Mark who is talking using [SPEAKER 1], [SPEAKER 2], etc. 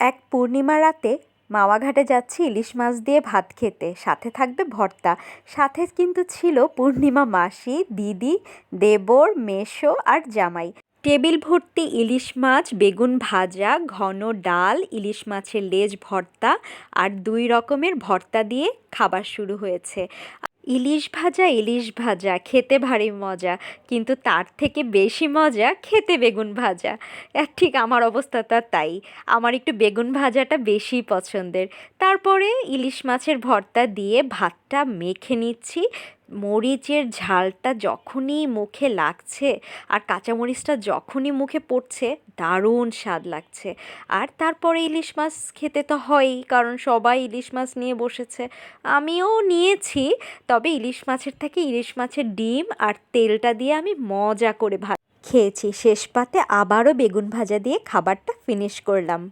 [SPEAKER 1] এক পূর্ণিমা রাতে মাওয়া ঘাটে যাচ্ছি ইলিশ মাছ দিয়ে ভাত খেতে, সাথে থাকবে ভর্তা। সাথে কিন্তু ছিল পূর্ণিমা মাসি, দিদি, দেবর, মেসো আর জামাই। টেবিল ভর্তি ইলিশ মাছ, বেগুন ভাজা, ঘন ডাল, ইলিশ মাছের লেজ ভর্তা আর 2 রকমের ভর্তা দিয়ে খাবার শুরু হয়েছে। ইলিশ ভাজা খেতে ভারী মজা, কিন্তু তার থেকে বেশি মজা খেতে বেগুন ভাজা। ঠিক আমার অবস্থাটা তাই। আমার একটু বেগুন ভাজাটা বেশি পছন্দের। তারপরে ইলিশ মাছের ভর্তা দিয়ে ভাতটা মেখে নিচ্ছি। মরিচের ঝালটা যখনই মুখে লাগছে আর কাঁচামরিচটা যখনই মুখে পড়ছে, দারুণ স্বাদ লাগছে। আর তারপরে ইলিশ মাছ খেতে তো হয়ই, কারণ সবাই ইলিশ মাছ নিয়ে বসেছে, আমিও নিয়েছি। তবে ইলিশ মাছের থেকে ইলিশ মাছের ডিম আর তেলটা দিয়ে আমি মজা করে ভাত খেয়েছি। শেষ পাতে আবারও বেগুন ভাজা দিয়ে খাবারটা ফিনিশ করলাম।